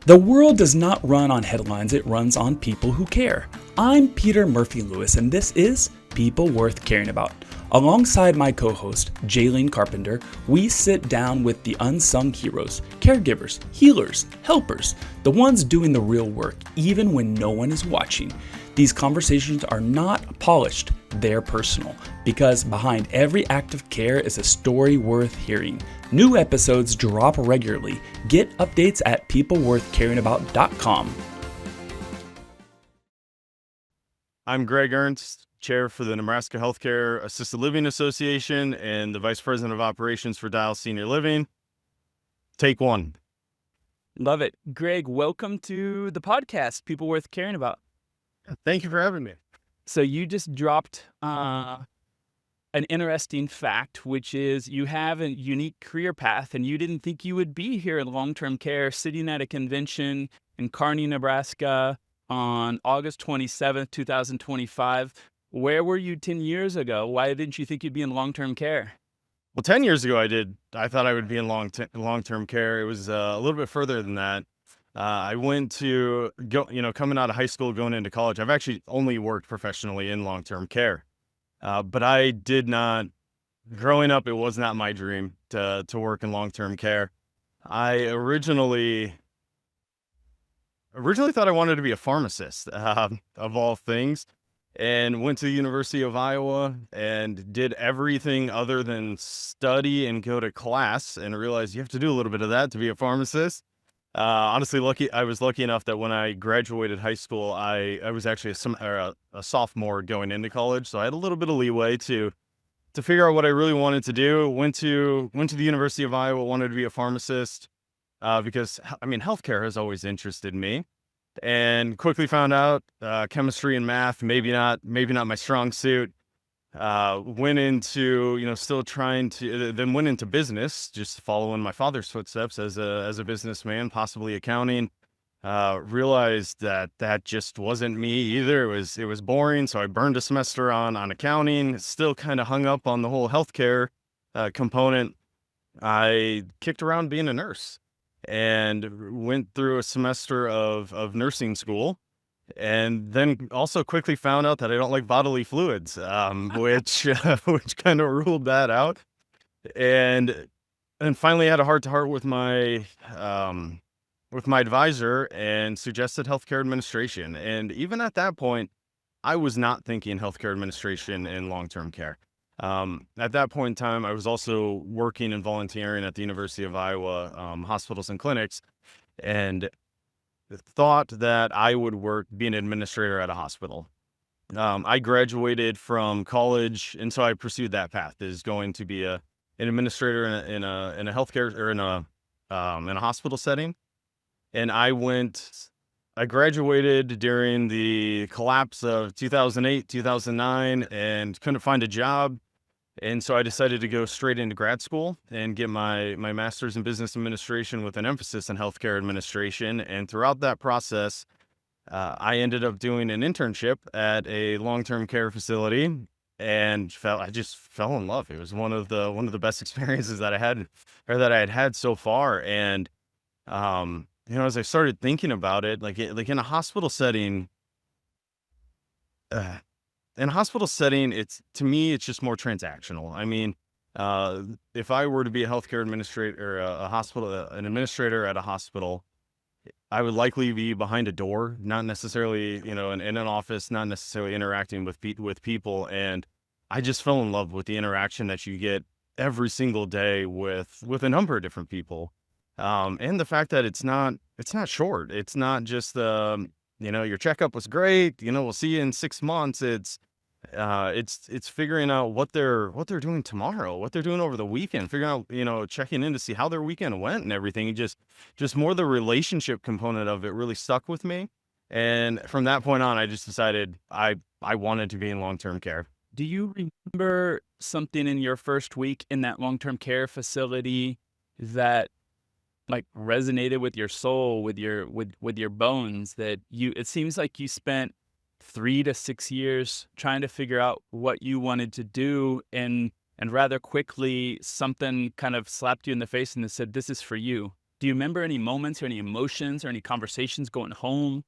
The world does not run on headlines, it runs on people who care. I'm Peter Murphy Lewis, and this is People Worth Caring About. Alongside my co-host, Jaylene Carpenter, we sit down with the unsung heroes, caregivers, healers, helpers, the ones doing the real work, even when no one is watching. These conversations are not polished, they're personal, because behind every act of care is a story worth hearing. New episodes drop regularly. Get updates at peopleworthcaringabout.com. I'm Greg Ernst, Chair for the Nebraska Healthcare Assisted Living Association and the Vice President of Operations for Dial Senior Living. Take one. Love it. Greg, welcome to the podcast, People Worth Caring About. Thank you for having me. So you just dropped an interesting fact, which is you have a unique career path, and you didn't think you would be here in long-term care, sitting at a convention in Kearney, Nebraska on August 27th, 2025. Where were you 10 years ago? Why didn't you think you'd be in long-term care? Well, 10 years ago, I thought I would be in long-term care. It was a little bit further than that. I went to coming out of high school, going into college. I've actually only worked professionally in long-term care, but I did not. Growing up, it was not my dream to work in long-term care. I originally thought I wanted to be a pharmacist, of all things, and went to the University of Iowa and did everything other than study and go to class, and realized you have to do a little bit of that to be a pharmacist. Honestly, I was lucky enough that when I graduated high school, I was actually a sophomore going into college, so I had a little bit of leeway to figure out what I really wanted to do. Went to the University of Iowa, wanted to be a pharmacist, because healthcare has always interested me, and quickly found out chemistry and math maybe not my strong suit. Went into then went into business, just following my father's footsteps as a businessman, possibly accounting. Realized that just wasn't me either. It was boring, so I burned a semester on accounting. Still kind of hung up on the whole healthcare component. I kicked around being a nurse and went through a semester of nursing school. And then also quickly found out that I don't like bodily fluids, which kind of ruled that out. And finally had a heart-to-heart with my advisor and suggested healthcare administration. And even at that point, I was not thinking healthcare administration in long-term care. At that point in time, I was also working and volunteering at the University of Iowa hospitals and clinics, and thought that I would be an administrator at a hospital. I graduated from college, and so I pursued that path, is going to be an administrator in a healthcare or in a hospital setting. And I graduated during the collapse of 2008, 2009, and couldn't find a job. And so I decided to go straight into grad school and get my master's in business administration with an emphasis in healthcare administration. And throughout that process, I ended up doing an internship at a long-term care facility, and I just fell in love. It was one of the best experiences that I had had so far. And as I started thinking about it, like in a hospital setting. It's just more transactional. I mean, if I were to be a healthcare administrator, or an administrator at a hospital, I would likely be behind a door, not necessarily, in an office, not necessarily interacting with people. And I just fell in love with the interaction that you get every single day with a number of different people, and the fact that it's not short. It's not just your checkup was great. We'll see you in 6 months. It's figuring out what they're doing tomorrow, what they're doing over the weekend, figuring out, checking in to see how their weekend went and everything. Just more the relationship component of it really stuck with me. And from that point on, I just decided I wanted to be in long-term care. Do you remember something in your first week in that long-term care facility that resonated with your soul, with your bones, that it seems like you spent 3 to 6 years trying to figure out what you wanted to do, and rather quickly something kind of slapped you in the face and said, "This is for you." Do you remember any moments or any emotions or any conversations going home?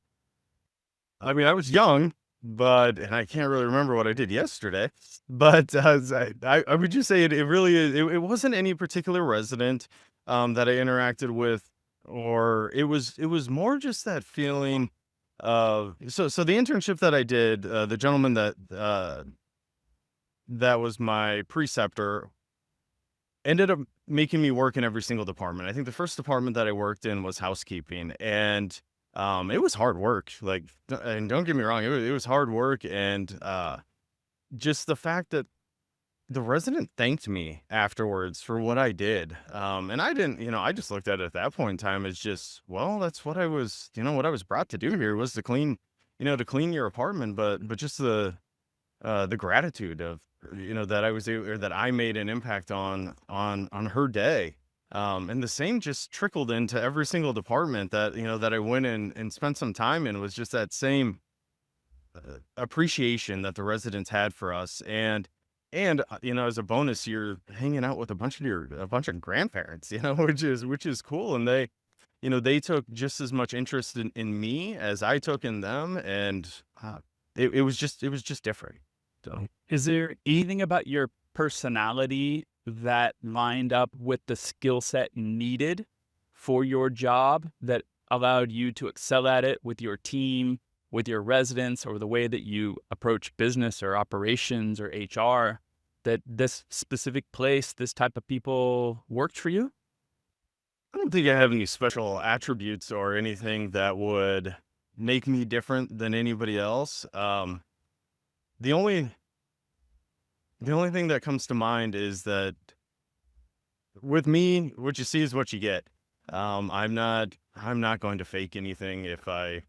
I mean, I was young, and I can't really remember what I did yesterday, but I would just say it really is. It wasn't any particular resident that I interacted with, or it was more just that feeling of so the internship that I did, the gentleman that was my preceptor ended up making me work in every single department. I think the first department that I worked in was housekeeping, and it was hard work. Like, and don't get me wrong, it was hard work, and just the fact that the resident thanked me afterwards for what I did. And I didn't, I just looked at it at that point in time as just, well, that's what I was, what I was brought to do here was to clean, to clean your apartment, but just the gratitude of that I was able, or that I made an impact on her day. And the same just trickled into every single department that I went in and spent some time in, was just that same appreciation that the residents had for us. And as a bonus, you're hanging out with a bunch of grandparents, which is cool. And they took just as much interest in me as I took in them. And it was just different. So, Is there anything about your personality that lined up with the skill set needed for your job that allowed you to excel at it with your team, with your residents, or the way that you approach business or operations or HR, that this specific place, this type of people worked for you? I don't think I have any special attributes or anything that would make me different than anybody else. The only the only thing that comes to mind is that with me, what you see is what you get. I'm not going to fake anything. If I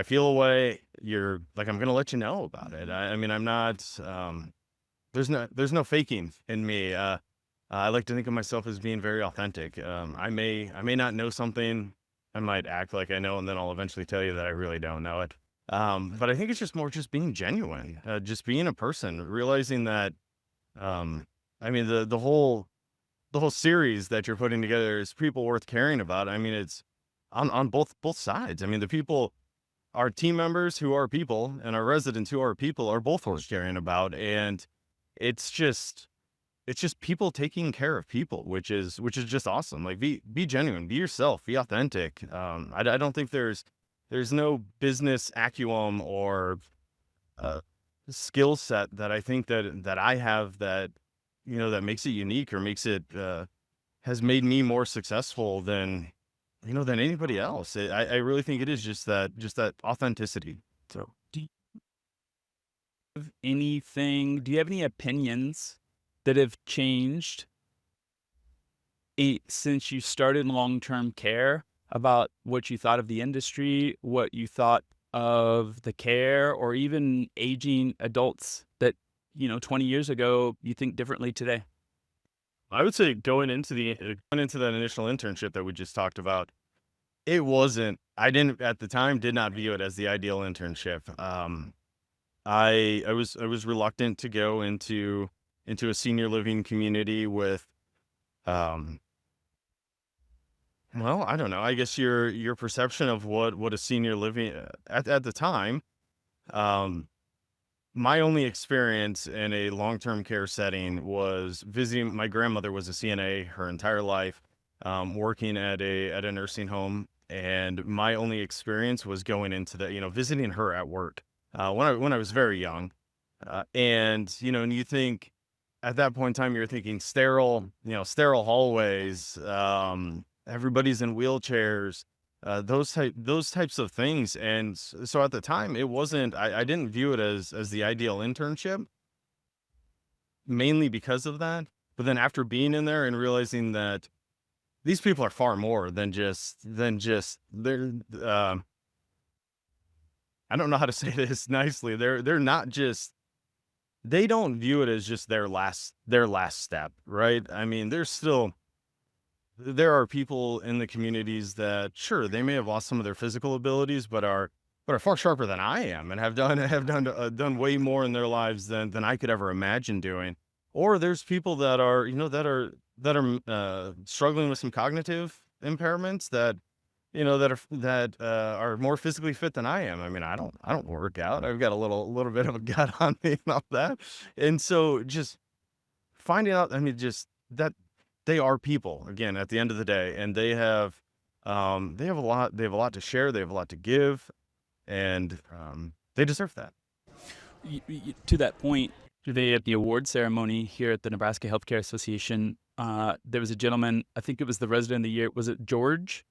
feel a way, you're like, I'm gonna let you know about it. I mean, I'm not. There's no faking in me. I like to think of myself as being very authentic. I may not know something. I might act like I know, and then I'll eventually tell you that I really don't know it. But I think it's just more just being genuine, just being a person, realizing that. I mean, the whole series that you're putting together is people worth caring about. I mean, it's on both sides. I mean, the people, our team members who are people, and our residents who are people, are both worth caring about. And it's just it's just people taking care of people, which is just awesome. Like, be genuine, be yourself, be authentic. I don't think there's no business acumen or uh, skill set that I think that I have that makes it unique, or has made me more successful than anybody else. I really think it is just that authenticity. So. Do you have anything, do you have any opinions that have changed since you started long-term care about what you thought of the industry, what you thought of the care, or even aging adults that, 20 years ago, you think differently today? I would say going into that initial internship that we just talked about, it wasn't. I didn't at the time did not view it as the ideal internship. I was reluctant to go into a senior living community with, um, well, I don't know. I guess your perception of what a senior living at the time. Um, My only experience in a long-term care setting was visiting. My grandmother was a CNA her entire life, working at a nursing home, and my only experience was going into visiting her at work when I was very young, and you think at that point in time you're thinking sterile hallways, everybody's in wheelchairs, those types of things. And so at the time, it wasn't. I didn't view it as the ideal internship, mainly because of that. But then after being in there and realizing that these people are far more than just they're. I don't know how to say this nicely. They're not just. They don't view it as just their last step, right? I mean, there are people in the communities that, sure, they may have lost some of their physical abilities, but are far sharper than I am, and have done way more in their lives than I could ever imagine doing. Or there's people that are struggling with some cognitive impairments that are more physically fit than I am. I mean, I don't work out. I've got a little bit of a gut on me and all that. And so just finding out, I mean, just that they are people again at the end of the day, and they have a lot to share. They have a lot to give, and they deserve that. To that point, today at the award ceremony here at the Nebraska Healthcare Association, there was a gentleman, I think it was the resident of the year, was it George?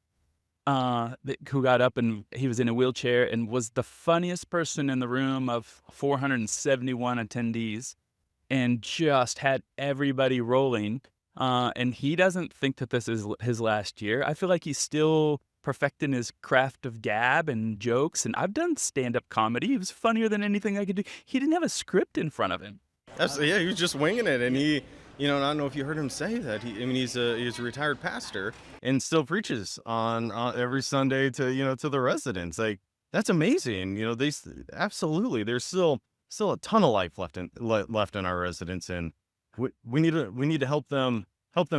Who got up, and he was in a wheelchair and was the funniest person in the room of 471 attendees, and just had everybody rolling. And he doesn't think that this is his last year. I feel like he's still perfecting his craft of gab and jokes. And I've done stand-up comedy. It was funnier than anything I could do. He didn't have a script in front of him. Absolutely, yeah, he was just winging it, and and I don't know if you heard him say that. I mean, he's a retired pastor and still preaches on every Sunday to the residents. Like, that's amazing. Absolutely, there's still a ton of life left in our residents, and we need to help them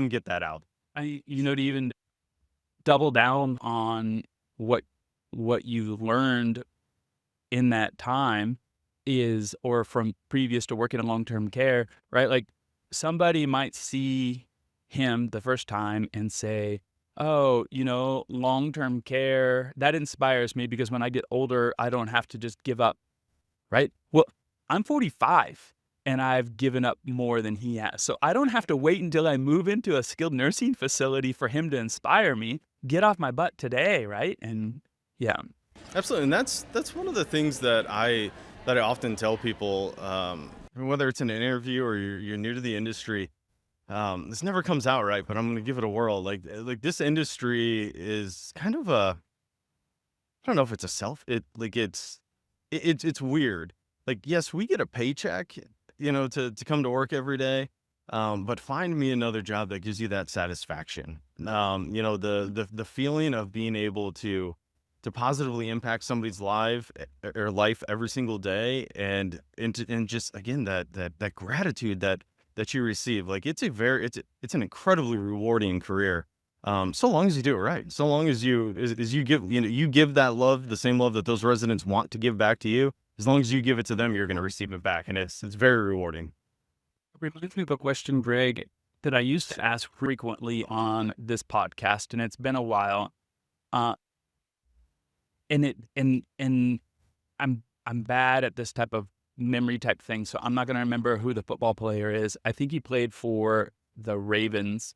get that out. To even double down on what you learned in that time is, or from previous to working in long-term care, right? Like, somebody might see him the first time and say, oh, long-term care, that inspires me because when I get older, I don't have to just give up, right? Well, I'm 45 and I've given up more than he has. So I don't have to wait until I move into a skilled nursing facility for him to inspire me. Get off my butt today, right? And yeah. Absolutely, and that's one of the things that I often tell people, whether it's in an interview or you're new to the industry. This never comes out right, but I'm going to give it a whirl. Like this industry is kind of I don't know if it's a self. It's weird. Like, yes, we get a paycheck, to come to work every day. But find me another job that gives you that satisfaction. The feeling of being able to positively impact somebody's life every single day, and just again that gratitude that you receive. Like, it's an incredibly rewarding career. So long as you do it right, so long as you give that love, the same love that those residents want to give back to you. As long as you give it to them, you're going to receive it back, and it's very rewarding. It reminds me of a question, Greg, that I used to ask frequently on this podcast, and it's been a while. Uh, and I'm bad at this type of memory type thing, so I'm not going to remember who the football player is. I think he played for the Ravens,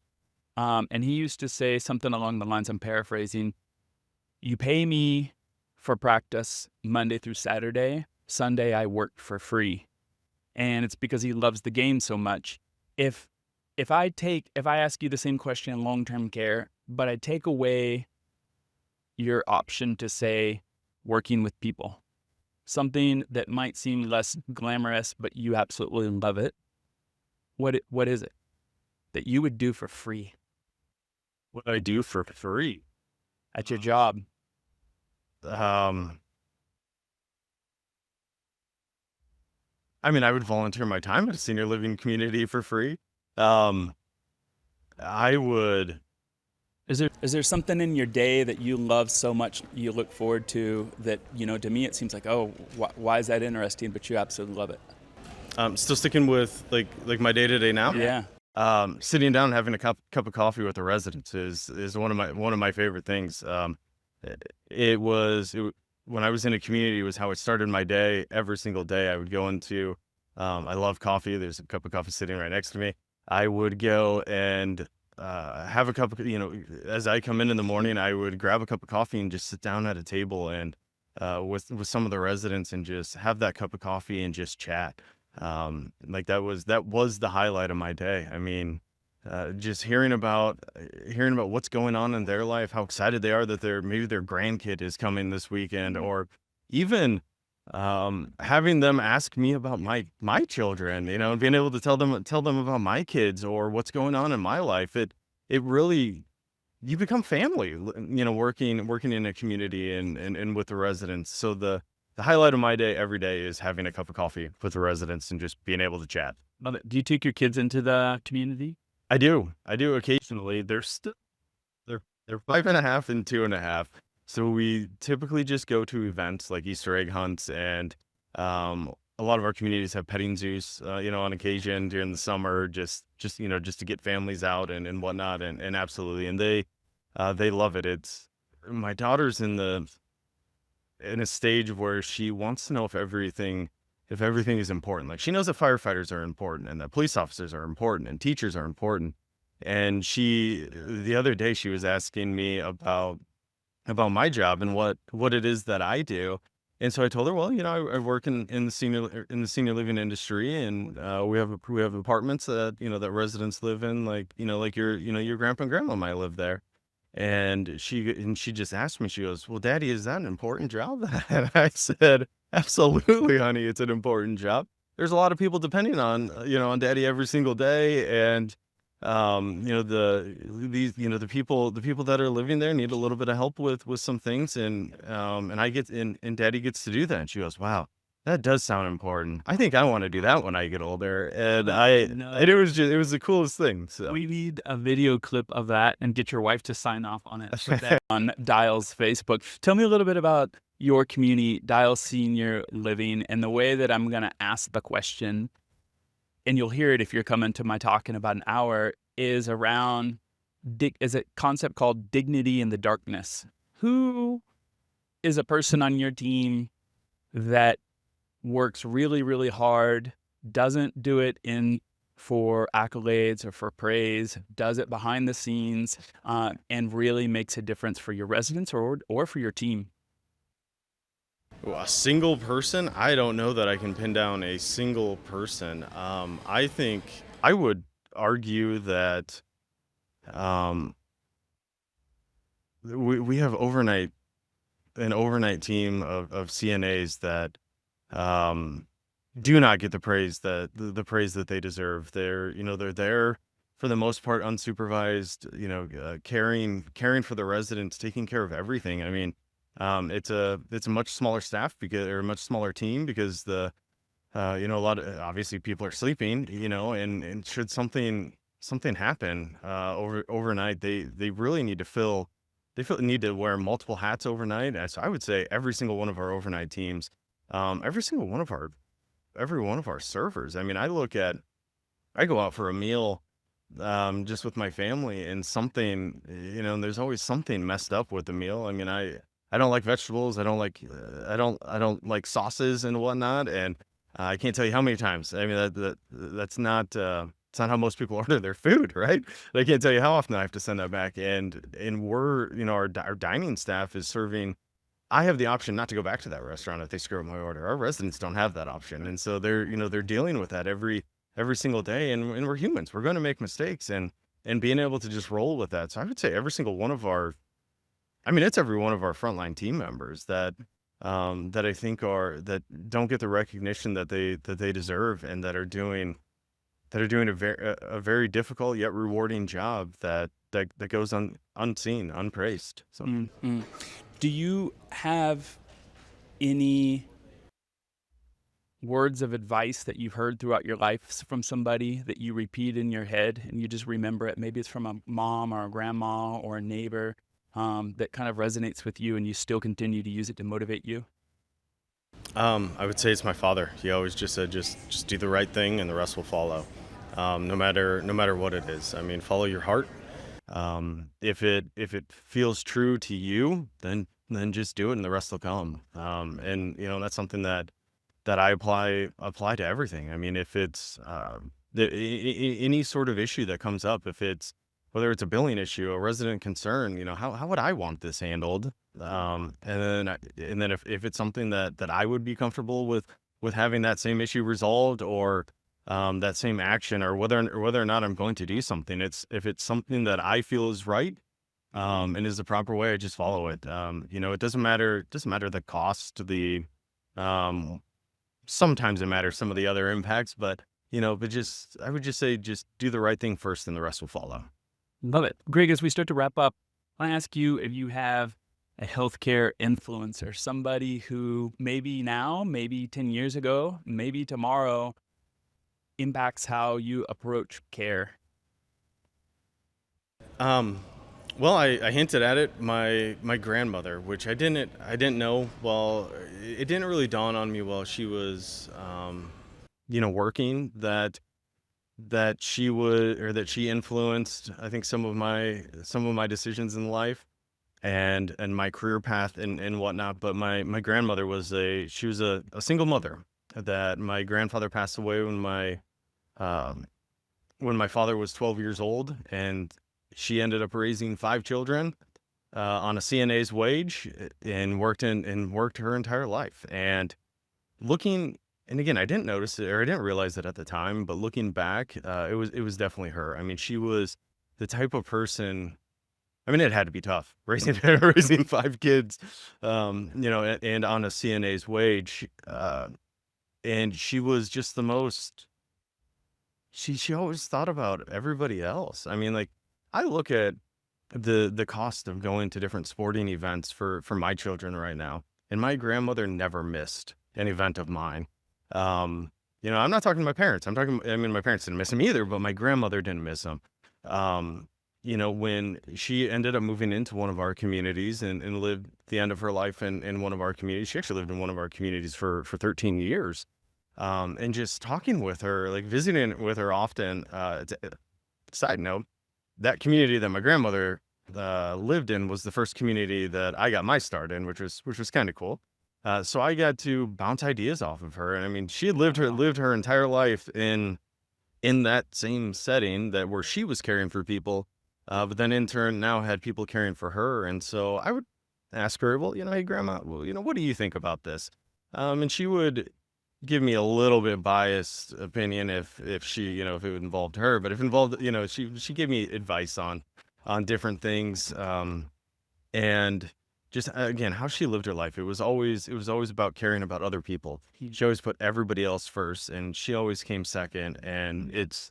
and he used to say something along the lines, I'm paraphrasing, you pay me for practice Monday through Saturday. Sunday I work for free. And it's because he loves the game so much. If I ask you the same question in long-term care, but I take away your option to say working with people, something that might seem less glamorous, but you absolutely love it, what is it that you would do for free What I do for free, at your job? um, I mean, I would volunteer my time at a senior living community for free. Um, I would. Is there something in your day that you love so much you look forward to that, to me it seems like, oh, why is that interesting, but you absolutely love it? Still sticking with like my day to day now. Yeah. Sitting down and having a cup of coffee with the residents is one of my favorite things. When I was in a community, it was how it started my day. Every single day I would go into, I love coffee. There's a cup of coffee sitting right next to me. I would go and have a cup of, as I come in the morning, I would grab a cup of coffee and just sit down at a table and with some of the residents and just have that cup of coffee and just chat. Like that was the highlight of my day. I mean, just hearing about what's going on in their life, how excited they are that maybe their grandkid is coming this weekend, or even having them ask me about my children, and being able to tell them about my kids or what's going on in my life. It really, you become family, working in a community and with the residents. So the highlight of my day every day is having a cup of coffee with the residents and just being able to chat. Love it. Do you take your kids into the community? I do occasionally. They're They're 5.5 and 2.5. So we typically just go to events like Easter egg hunts, and a lot of our communities have petting zoos, on occasion during the summer, just to get families out and whatnot, and absolutely, and they love it. It's my daughter's in a stage where she wants to know if everything is important. Like, she knows that firefighters are important and that police officers are important and teachers are important. And the other day, she was asking me about my job and what it is that I do. And so I told her, well, I work in the senior living industry, and we have apartments that residents live in, like your grandpa and grandma might live there. And she just asked me, she goes, "Well, Daddy, is that an important job?" And I said, "Absolutely, honey, it's an important job. There's a lot of people depending on Daddy every single day, and the people that are living there need a little bit of help with some things, and Daddy gets to do that." And she goes, "Wow, that does sound important. I think I want to do that when I get older." And it was the coolest thing. So We need a video clip of that and get your wife to sign off on it. Put that on Dial's Facebook. Tell me a little bit about your community, Dial Senior Living, and the way that I'm going to ask the question, and you'll hear it if you're coming to my talk in about an hour, is around is a concept called dignity in the darkness. Who is a person on your team that works really, really hard, doesn't do it for accolades or for praise, does it behind the scenes, and really makes a difference for your residents or for your team? a single person, I don't know that I can pin down a single person. I think I would argue that um, we have an overnight team of CNAs that um, do not get the praise that they deserve. They're there for the most part unsupervised, caring for the residents, taking care of everything. I mean, it's a much smaller staff or a much smaller team, because a lot of, obviously, people are sleeping, and should something happen overnight, they really need to wear multiple hats overnight. So I would say every single one of our overnight teams, every one of our servers. I mean, I go out for a meal, just with my family, and and there's always something messed up with the meal. I mean, I don't like vegetables. I don't like sauces and whatnot. And I can't tell you how many times. I mean, that's not, it's not how most people order their food, right? I can't tell you how often I have to send that back. And our dining staff is serving. I have the option not to go back to that restaurant if they screw up my order. Our residents don't have that option, and so they're dealing with that every single day. And we're humans. We're going to make mistakes, and being able to just roll with that. So I would say it's every one of our frontline team members that I think that don't get the recognition that they deserve, and that are doing a very difficult yet rewarding job that goes unseen, unpraised. So. Mm. Do you have any words of advice that you've heard throughout your life from somebody that you repeat in your head and you just remember it? Maybe it's from a mom or a grandma or a neighbor, that kind of resonates with you and you still continue to use it to motivate you? I would say it's my father. He always just said, just do the right thing and the rest will follow. No matter what it is. I mean, follow your heart. If it feels true to you, then just do it and the rest will come. And that's something that I apply to everything. I mean, if it's any sort of issue that comes up, whether it's a billing issue, a resident concern, how would I want this handled? And then if it's something that I would be comfortable with having that same issue resolved, or that same action, or whether or not I'm going to do something, if it's something that I feel is right, and is the proper way, I just follow it. It doesn't matter the cost, um, sometimes it matters some of the other impacts, but I would just say, just do the right thing first and the rest will follow. Love it. Greg, as we start to wrap up, I ask you if you have a healthcare influencer, somebody who maybe now, maybe 10 years ago, maybe tomorrow impacts how you approach care. Um, Well, I hinted at it. My grandmother, which I didn't know. Well, it didn't really dawn on me while she was, working that she would, or that she influenced, I think, some of my decisions in life and my career path and whatnot. But my grandmother she was a single mother that my grandfather passed away um, when my father was 12 years old, and she ended up raising 5 children on a CNA's wage and worked her entire life. And looking, and again, I didn't notice it, or I didn't realize it at the time, but looking back, it was definitely her. I mean, she was the type of person. I mean, it had to be tough raising raising 5 kids, and on a CNA's wage. And she was just the most. She always thought about everybody else. I mean, like, I look at the cost of going to different sporting events for my children right now, and my grandmother never missed an event of mine. I'm not talking to my parents. I mean, my parents didn't miss them either, but my grandmother didn't miss them. When she ended up moving into one of our communities and lived the end of her life in one of our communities. She actually lived in one of our communities for 13 years. And just talking with her, like visiting with her often. Side note, that community that my grandmother lived in was the first community that I got my start in, which was kind of cool. So I got to bounce ideas off of her, and I mean, she had lived her entire life in that same setting where she was caring for people, but then in turn now had people caring for her. And so I would ask her, well, hey, Grandma, well, what do you think about this? And she would give me a little bit biased opinion if she, if it involved her, but if involved, she gave me advice on different things. And just again, how she lived her life. It was always about caring about other people. She always put everybody else first, and she always came second. And it's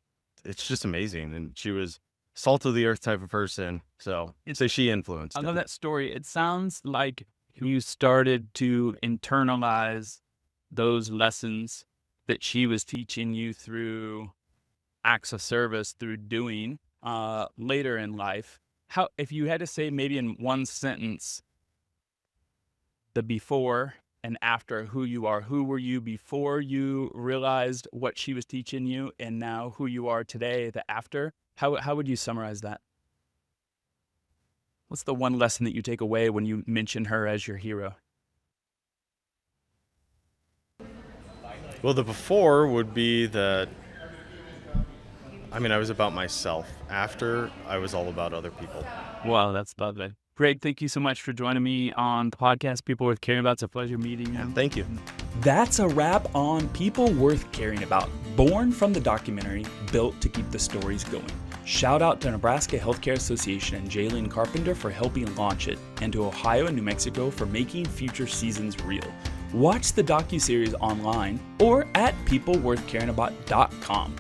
just amazing. And she was salt of the earth type of person. So say she influenced. I love that story. It sounds like you started to internalize those lessons that she was teaching you through acts of service, through doing later in life. How, if you had to say maybe in one sentence, the before and after, who you are, who were you before you realized what she was teaching you, and now who you are today, the after, how would you summarize that? What's the one lesson that you take away when you mention her as your hero? Well, the before would be that, I mean, I was about myself. After, I was all about other people. Wow, that's lovely. Greg, thank you so much for joining me on the podcast, People Worth Caring About. It's a pleasure meeting you. Thank you. That's a wrap on People Worth Caring About, born from the documentary Built to Keep the Stories Going. Shout out to Nebraska Healthcare Association and Jaylene Carpenter for helping launch it, and to Ohio and New Mexico for making future seasons real. Watch the docuseries online or at peopleworthcaringabout.com.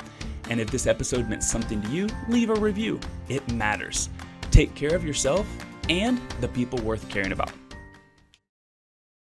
And if this episode meant something to you, leave a review. It matters. Take care of yourself and the people worth caring about.